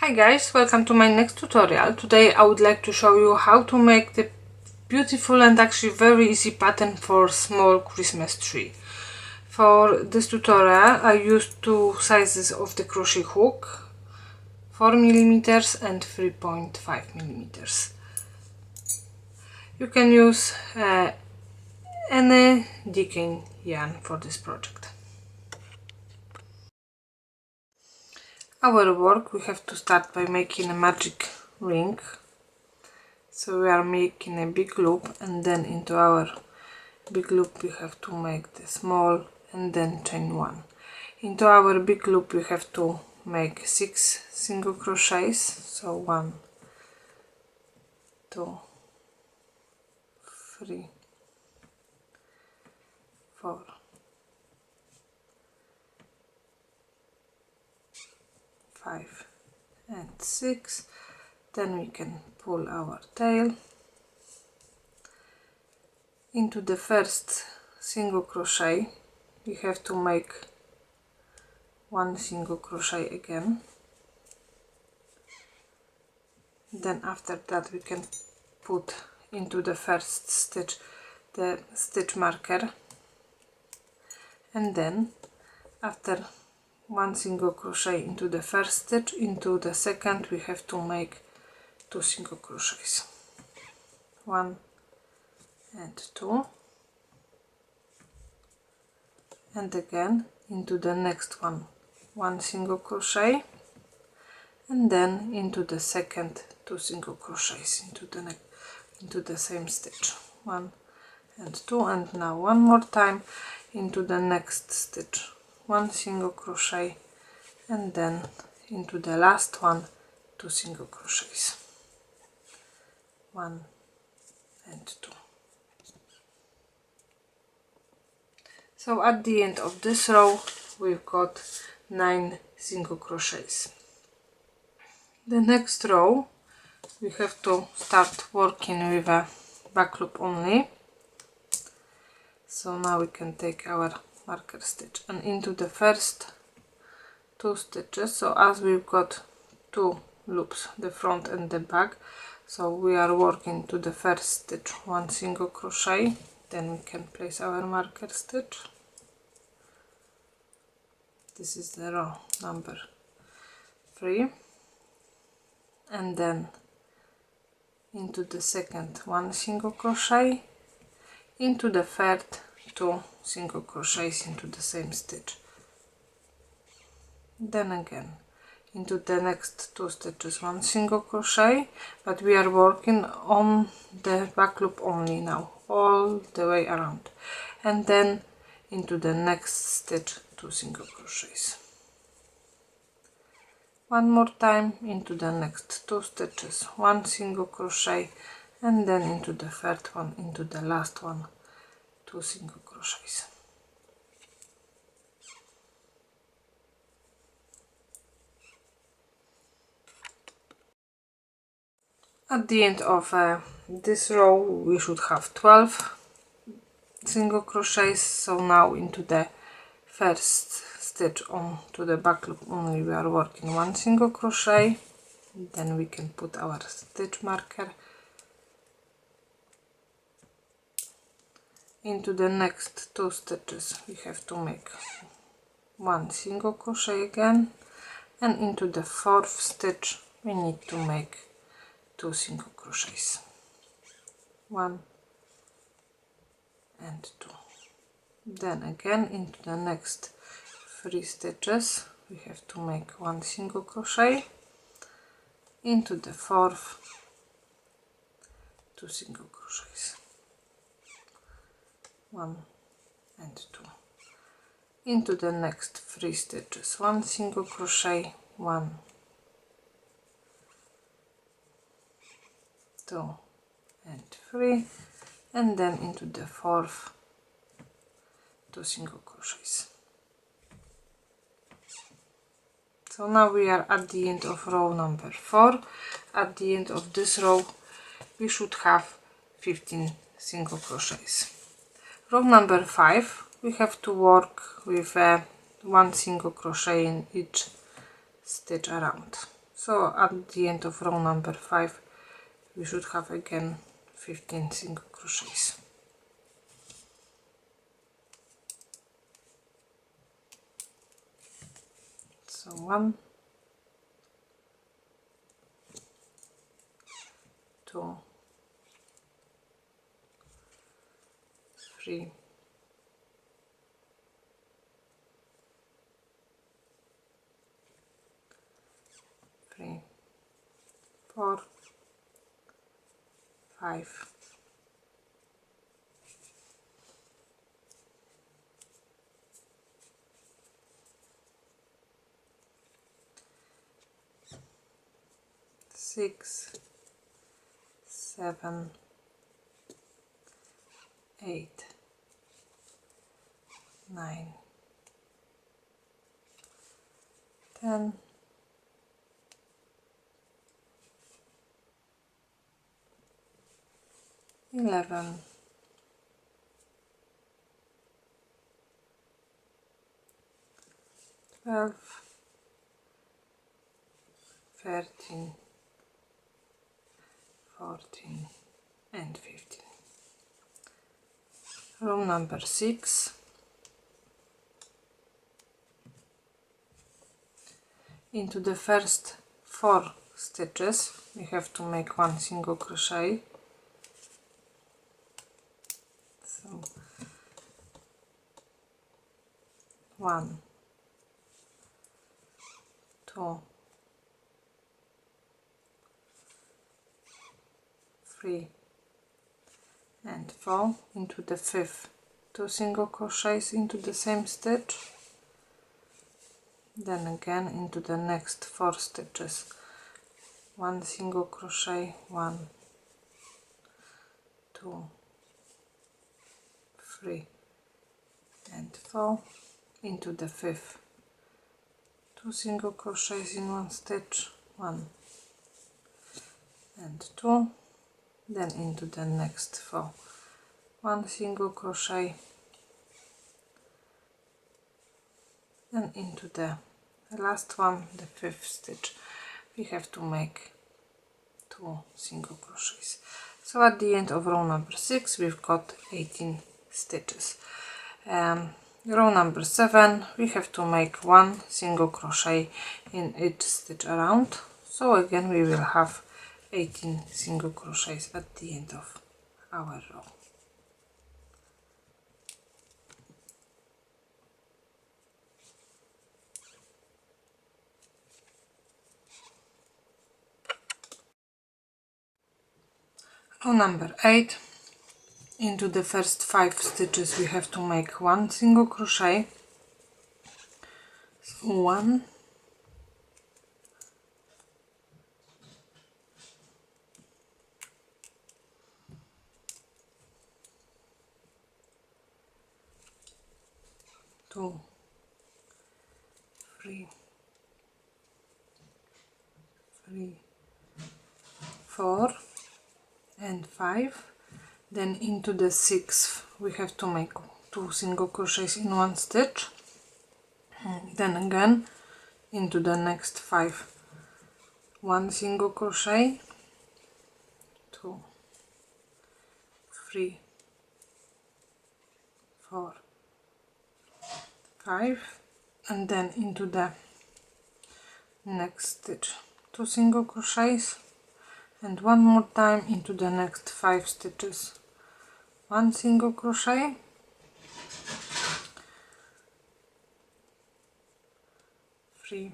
Hi guys, welcome to my next tutorial. Today I would like to show you how to make the beautiful and actually very easy pattern for small Christmas tree. For this tutorial I used two sizes of the crochet hook, 4mm and 3.5mm. You can use any decking yarn for this project. Our work, we have to start by making a magic ring. So we are making a big loop, and then into our big loop we have to make the small and then chain one. Into our big loop we have to make 6 single crochets, so 1, 2, 3, 4, 5 and 6. Then we can pull our tail. Into the first single crochet we have to make 1 single crochet again. Then after that we can put into the first stitch the stitch marker, and then after 1 single crochet into the first stitch, into the second we have to make 2 single crochets, 1 and 2, and again into the next one 1 single crochet, and then into the second 2 single crochets into the same stitch, 1 and 2, and now one more time into the next stitch 1 single crochet, and then into the last one 2 single crochets, 1 and 2. So at the end of this row we've got 9 single crochets. The next row we have to start working with a back loop only. So now we can take our marker stitch and into the first 2 stitches. So as we've got 2 loops, the front and the back, so we are working to the first stitch 1 single crochet, then we can place our marker stitch. This is the row number 3, and then into the second 1 single crochet, into the third 2 single crochets into the same stitch, then again into the next 2 stitches 1 single crochet, but we are working on the back loop only now, all the way around, and then into the next stitch 2 single crochets. One more time into the next 2 stitches 1 single crochet, and then into the third one, into the last one 2 single crochets. At the end of this row we should have 12 single crochets. So now into the first stitch on to the back loop only we are working 1 single crochet, then we can put our stitch marker. Into the next 2 stitches we have to make 1 single crochet again, and into the fourth stitch we need to make 2 single crochets, 1 and 2. Then again into the next 3 stitches we have to make 1 single crochet, into the fourth 2 single crochets, 1 and 2. Into the next 3 stitches 1 single crochet, 1, 2 and 3, and then into the fourth 2 single crochets. So now we are at the end of row number 4. At the end of this row we should have 15 single crochets. Row number 5 we have to work with 1 single crochet in each stitch around. So at the end of row number 5 we should have again 15 single crochets. So 1, 2, 3, 4, 5, 6, 7, 8, 9, 10, 11, 12, 13, 14 and 15. Row number 6. Into the first 4 stitches we have to make 1 single crochet. So 1, 2, 3 and 4. Into the 5th 2 single crochets into the same stitch, then again into the next 4 stitches 1 single crochet, 1, 2, 3 and 4. Into the 5th 2 single crochets in 1 stitch, 1 and 2, then into the next 4 1 single crochet, and into the last one, the 5th stitch, we have to make 2 single crochets. So at the end of row number 6 we've got 18 stitches. Row number 7 we have to make 1 single crochet in each stitch around, so again we will have 18 single crochets at the end of our row. Row number 8. Into the first 5 stitches we have to make 1 single crochet. So 1, 2, 3, 4 and 5. Then into the 6th we have to make 2 single crochets in 1 stitch, then again into the next 5 1 single crochet, 2, 3, 4, 5, and then into the next stitch 2 single crochets, and one more time into the next 5 stitches 1 single crochet, 3,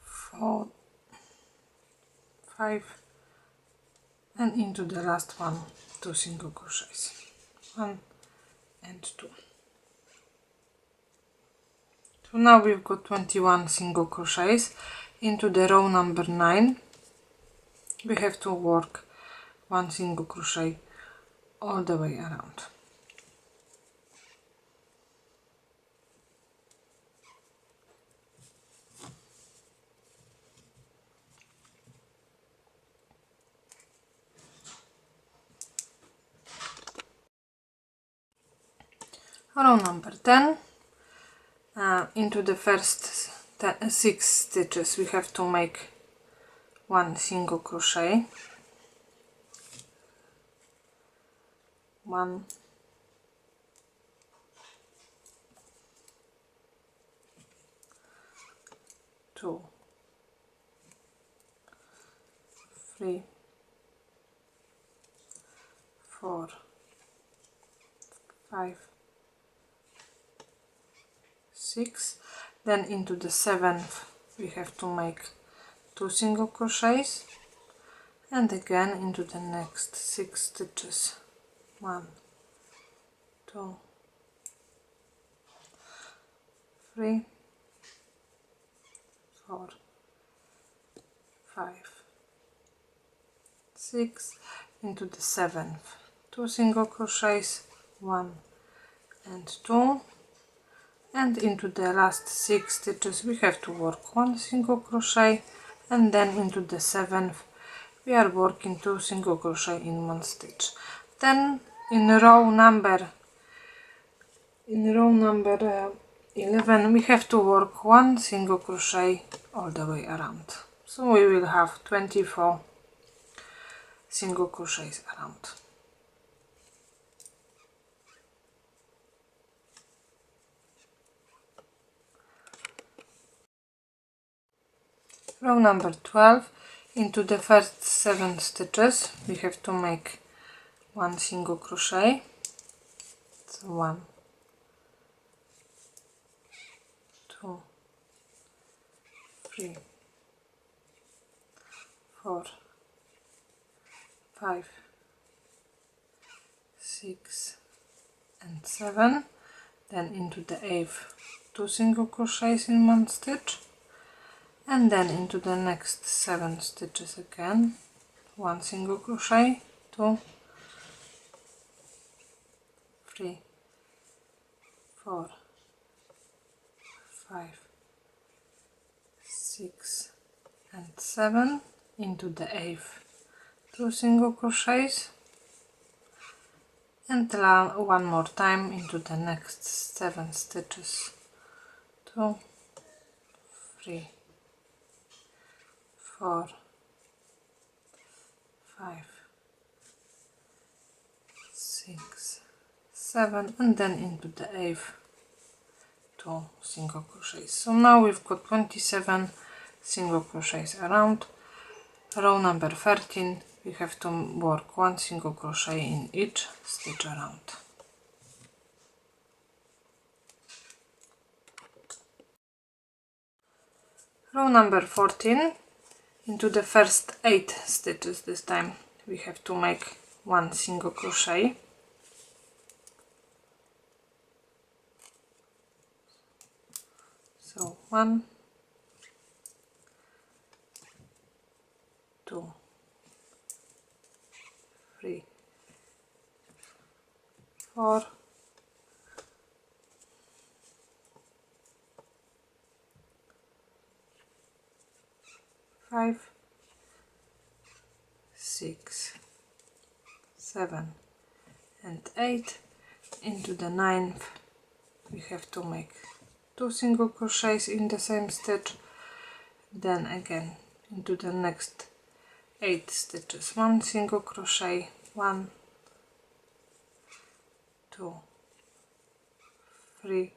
4, 5, and into the last one 2 single crochets, 1 and 2. So now we've got 21 single crochets. Into the row number 9 we have to work 1 single crochet all the way around. Row number 10. Into the first 6 stitches we have to make 1 single crochet, 1, 2, 3, 4, 5, 6. Then into the 7th we have to make 2 single crochets, and again into the next 6 stitches, 1, 2, 3, 4, 5, 6. Into the 7th 2 single crochets, 1 and 2, and into the last 6 stitches we have to work 1 single crochet, and then into the 7th we are working 2 single crochet in 1 stitch. Then in row number 11 we have to work 1 single crochet all the way around, so we will have 24 single crochets around. Row number 12, into the first 7 stitches we have to make 1 single crochet, so 1, 2, 3, 4, 5, 6 and 7. Then into the 8th 2 single crochets in 1 stitch, and then into the next 7 stitches again 1 single crochet, 2, 3, 4, 5, 6 and 7. Into the 8th 2 single crochets, and one more time into the next 7 stitches, 2, 3, 4, 5, 6, 7, and then into the 8th 2 single crochets. So now we've got 27 single crochets around. Row number 13 we have to work 1 single crochet in each stitch around. Row number 14, into the first 8 stitches this time we have to make 1 single crochet, so 1, 2, 3, 4, 5, 6, 7 and 8. Into the 9th we have to make 2 single crochets in the same stitch, then again into the next 8 stitches 1 single crochet, 1, 2, 3,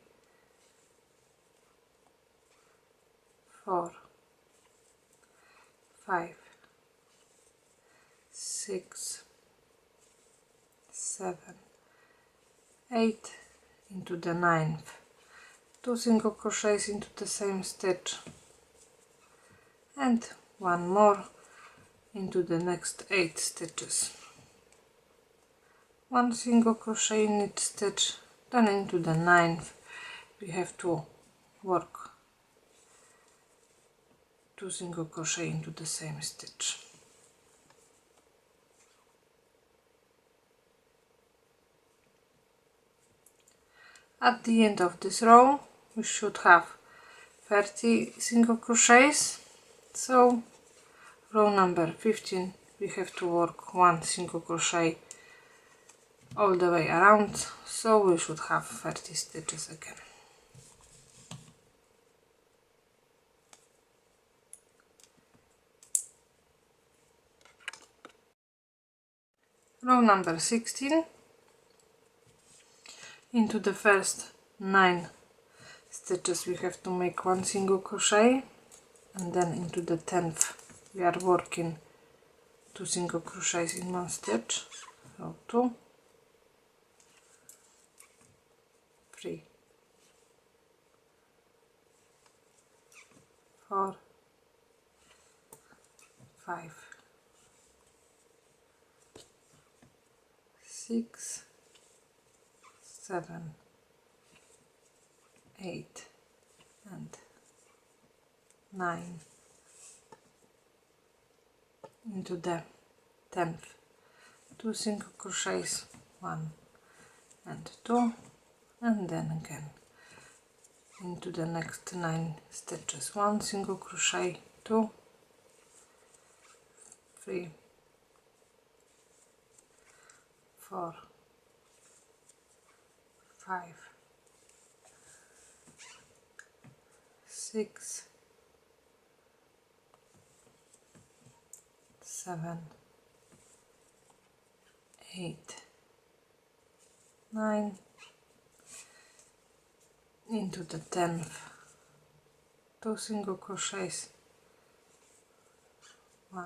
4, 5, 6, 7, 8. Into the 9th 2 single crochets into the same stitch, and one more into the next 8 stitches, 1 single crochet in each stitch. Then into the 9th we have to work 2 single crochet into the same stitch. At the end of this row we should have 30 single crochets, so row number 15 we have to work 1 single crochet all the way around, so we should have 30 stitches again. row number 16, into the first 9 stitches we have to make 1 single crochet, and then into the 10th we are working 2 single crochets in 1 stitch, so 2, 3, 4, 5, 6, 7, 8 and 9, into the 10th 2 single crochets, 1 and 2, and then again into the next 9 stitches 1 single crochet, 2, 3, 4, 5, 6, 7, 8, 9, into the 10th 2 single crochets, 1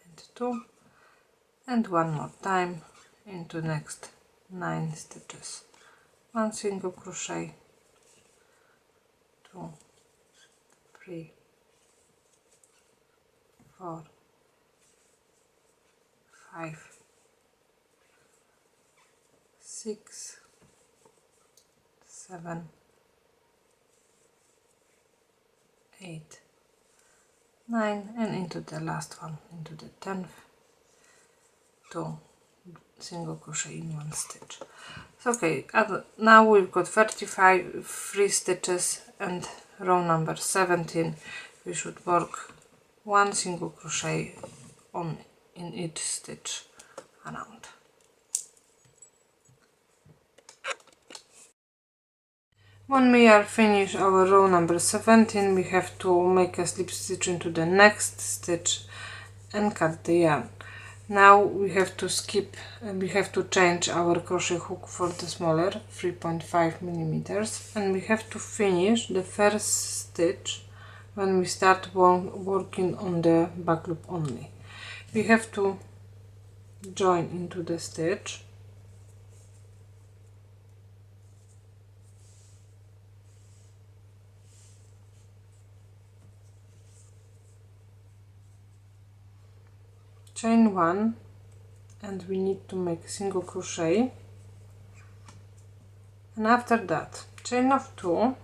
and 2, and one more time into next 9 stitches 1 single crochet, 2, 3, 4, 5, 6, 7, 8, 9, and into the last one, into the 10th 2 single crochet in 1 stitch. So, okay, now we've got 35 free stitches, and row number 17 we should work 1 single crochet on in each stitch around. When we are finished our row number 17, we have to make a slip stitch into the next stitch and cut the yarn. Now we have to skip, we have to change our crochet hook for the smaller 3.5 millimeters, and we have to finish the first stitch when we start working on the back loop only. We have to join into the stitch, chain 1, and we need to make a single crochet, and after that chain of 2,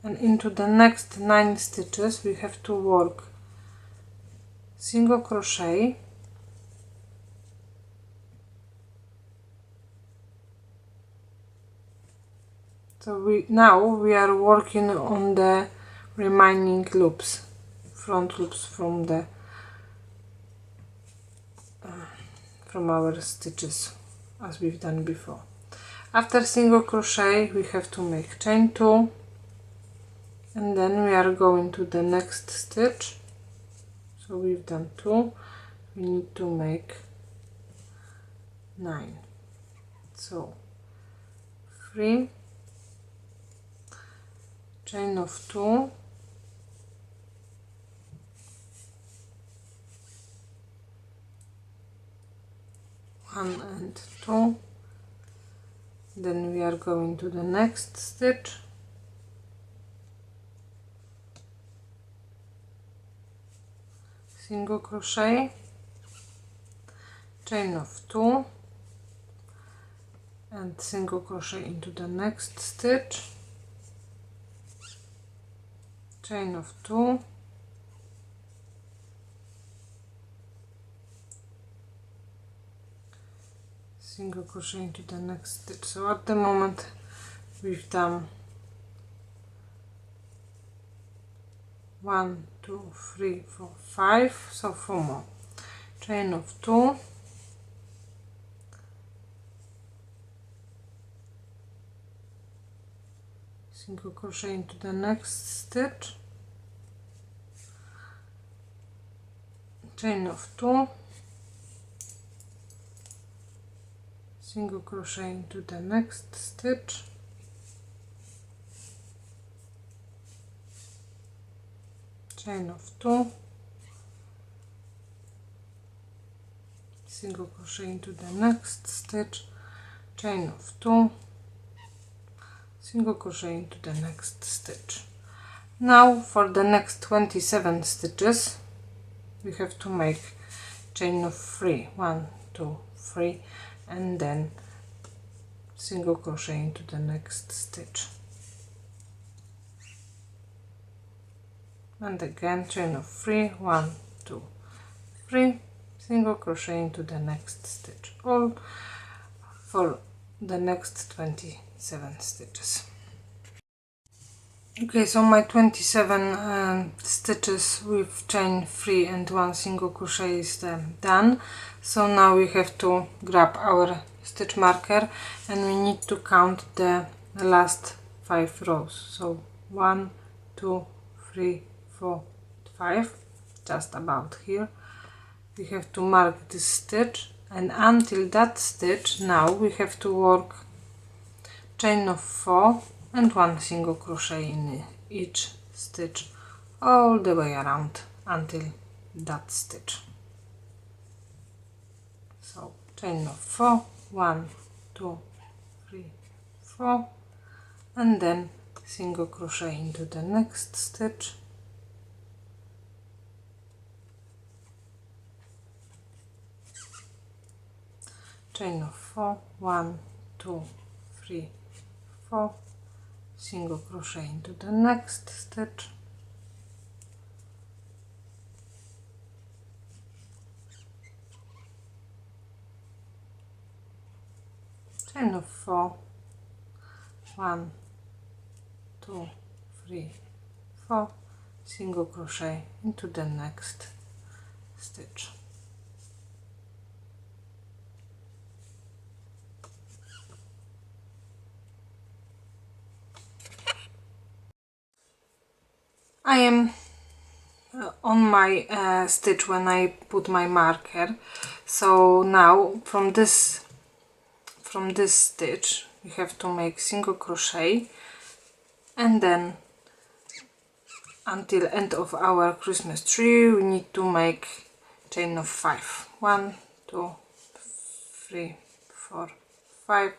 and into the next 9 stitches we have to work single crochet, so now we are working on the remaining loops, front loops from the from our stitches as we've done before. After single crochet we have to make chain 2, and then we are going to the next stitch. So we've done 2, we need to make 9, so 3, chain of 2, one and 2, then we are going to the next stitch, single crochet, chain of 2, and single crochet into the next stitch, chain of 2, single crochet into the next stitch. So at the moment we've done 1, 2, 3, 4, 5, so 4 more. Chain of 2, single crochet into the next stitch, chain of 2, single crochet into the next stitch, chain of 2, single crochet into the next stitch, chain of 2, single crochet into the next stitch. Now for the next 27 stitches we have to make chain of 3, 1, 2, 3, and then single crochet into the next stitch, and again chain of 3, 1, 2, 3, single crochet into the next stitch, all for the next 27 stitches. Okay, so my 27 stitches with chain 3 and 1 single crochet is done. So now we have to grab our stitch marker and we need to count the last 5 rows. So 1, 2, 3, 4, 5, just about here. We have to mark this stitch, and until that stitch now we have to work chain of 4 and 1 single crochet in each stitch all the way around until that stitch. So chain of 4, 1, 2, 3, 4, and then single crochet into the next stitch, chain of 4, 1, 2, 3, 4, single crochet into the next stitch, chain of 4, 1, 2, 3, 4, single crochet into the next stitch. I am on my stitch when I put my marker. So now from this stitch we have to make single crochet, and then until end of our Christmas tree we need to make chain of 5, 1, 2, 3, 4, 5,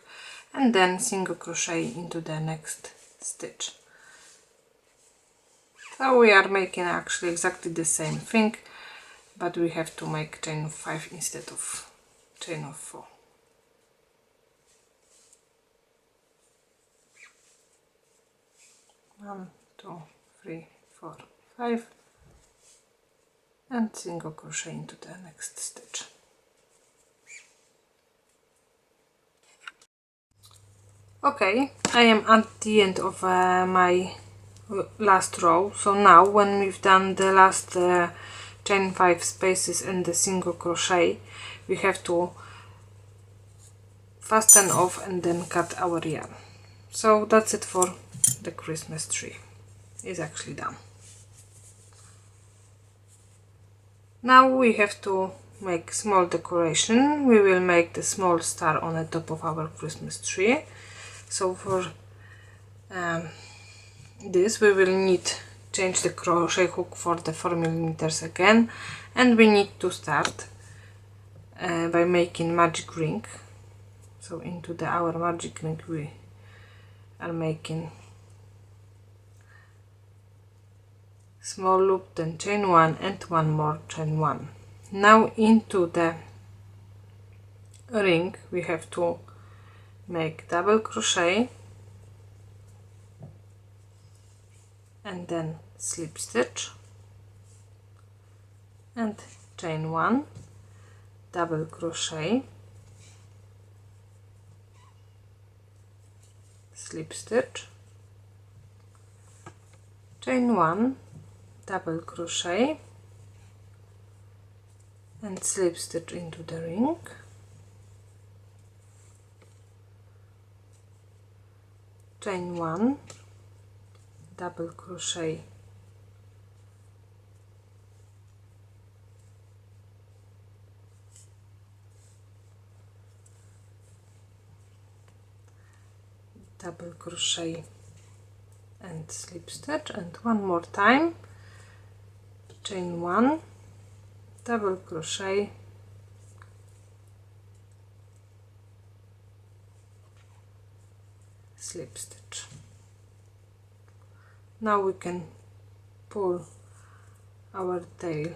and then single crochet into the next stitch. So we are making actually exactly the same thing, but we have to make chain of 5 instead of chain of 4. One, 2, 3, 4, 5, and single crochet into the next stitch. Okay, I am at the end of my last row. So now when we've done the last chain 5 spaces and the single crochet, we have to fasten off and then cut our yarn. So that's it for the Christmas tree. It's actually done. Now we have to make small decoration. We will make the small star on the top of our Christmas tree. So for this we will need change the crochet hook for the 4mm again, and we need to start by making magic ring. So into our magic ring we are making small loop, then chain 1 and one more chain 1. Now into the ring we have to make double crochet and then slip stitch and chain 1, double crochet, slip stitch, chain 1, double crochet, and slip stitch into the ring, chain 1, double crochet, double crochet and slip stitch, and one more time, chain 1, double crochet, slip stitch. Now we can pull our tail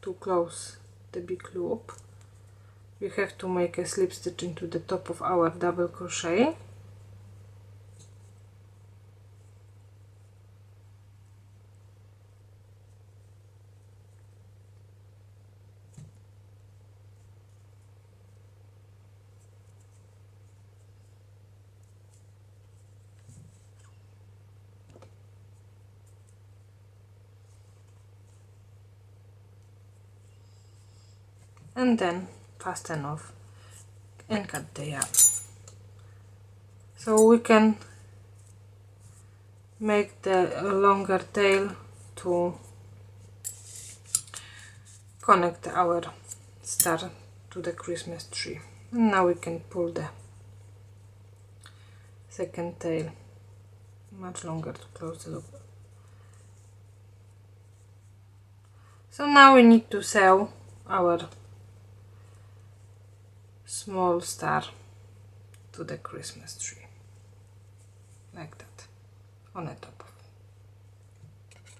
to close the big loop. We have to make a slip stitch into the top of our double crochet, and then fasten off and cut the yarn. So we can make the longer tail to connect our star to the Christmas tree. And now we can pull the second tail much longer to close the loop. So now we need to sew our small star to the Christmas tree, like that, on the top.